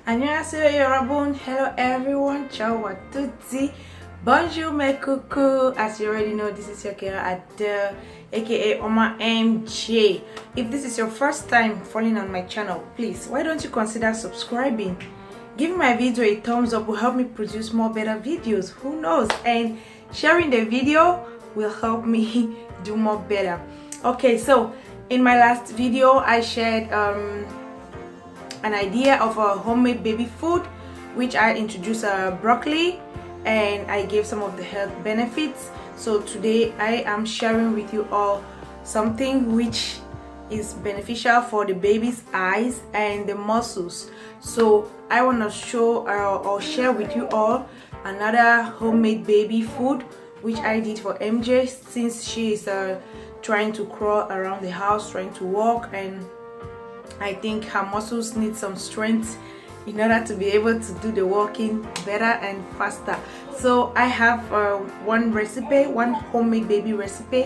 Annyeonghaseyo yorobun. Hello everyone. Ciao a tutti. Bonjour mes coucou. As you already know, this is your girl Adele, aka Oma MJ. If this is your first time following on my channel, please why don't you consider subscribing? Giving my video a thumbs up will help me produce more better videos. Who knows? And sharing the video will help me do more better. Okay, so in my last video I shared an idea of a homemade baby food, which I introduced broccoli, and I gave some of the health benefits. So today I am sharing with you all something which is beneficial for the baby's eyes and the muscles. So I want to show or share with you all another homemade baby food which I did for MJ, since she is trying to crawl around the house, trying to walk, and I think her muscles need some strength in order to be able to do the walking better and faster. So I have one homemade baby recipe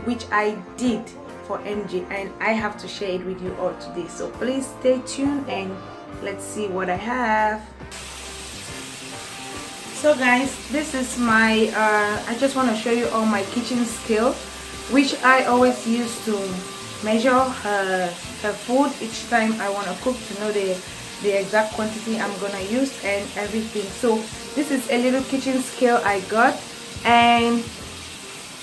which I did for MJ, and I have to share it with you all today. So please stay tuned and let's see what I have. So guys, this is my I just want to show you all my kitchen skill, which I always use to measure her food each time I want to cook, to know the exact quantity I'm gonna use and everything. So this is a little kitchen scale I got, and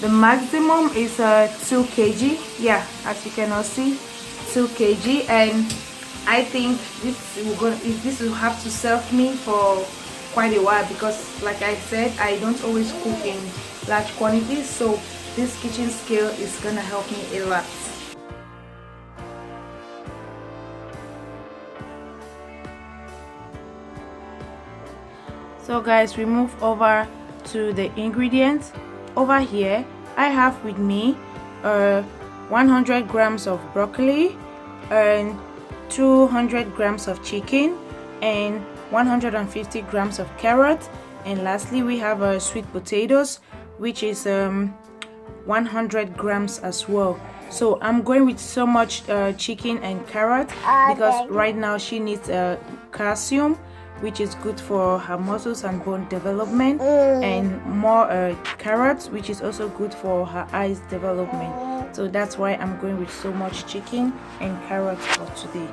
the maximum is 2 kg. Yeah, as you can all see, 2 kg, and I think this will have to serve me for quite a while, because like I said, I don't always cook in large quantities, so this kitchen scale is gonna help me a lot. So guys, we move over to the ingredients. Over here I have with me 100 grams of broccoli and 200 grams of chicken and 150 grams of carrot, and lastly we have sweet potatoes, which is 100 grams as well. So I'm going with so much chicken and carrot because right now she needs calcium, which is good for her muscles and bone development, and more carrots, which is also good for her eyes development. So that's why I'm going with so much chicken and carrots for today.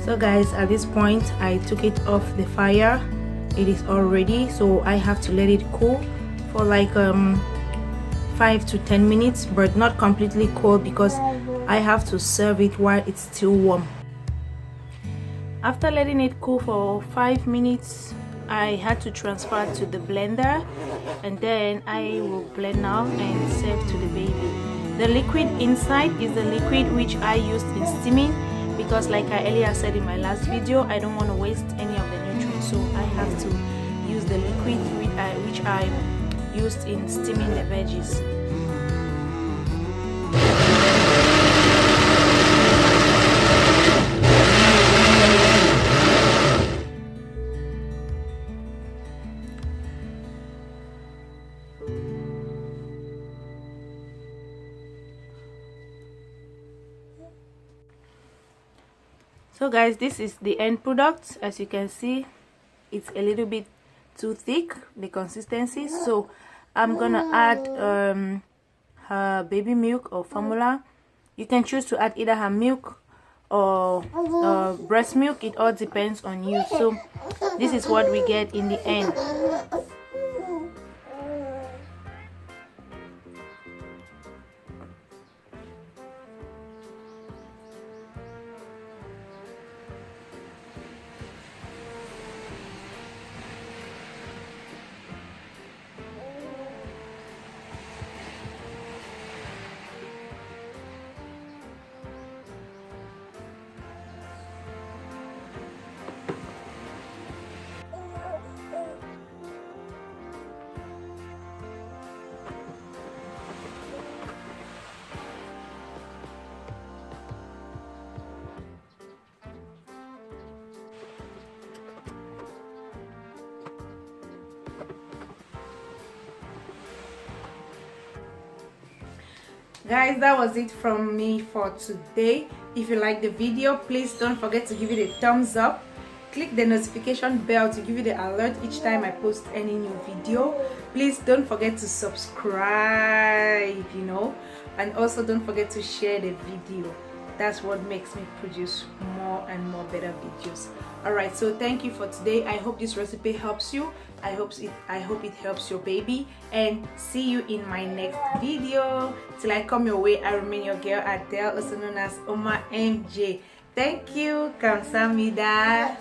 So guys, at this point I took it off the fire. It is all ready, so I have to let it cool for like 5 to 10 minutes, but not completely cold because I have to serve it while it's still warm. After letting it cool for 5 minutes, I had to transfer to the blender, and then I will blend now and serve to the baby. The liquid inside is the liquid which I used in steaming, because like I earlier said in my last video, I don't want to waste any of the nutrients, so I have to use the liquid which I used in steaming the veggies. So guys, this is the end product. As you can see, it's a little bit too thick, the consistency, so I'm gonna add her baby milk or formula. You can choose to add either her milk or breast milk. It all depends on you. So this is what we get in the end. Guys, that was it from me for today. If you like the video, please don't forget to give it a thumbs up. Click the notification bell to give you the alert each time I post any new video. Please don't forget to subscribe, and also don't forget to share the video. That's what makes me produce more and more better videos. Alright, so thank you for today. I hope this recipe helps you. I hope it helps your baby, and see you in my next video. Till I come your way, I remain your girl Adele, also known as Oma MJ. Thank you. Kamsahamnida.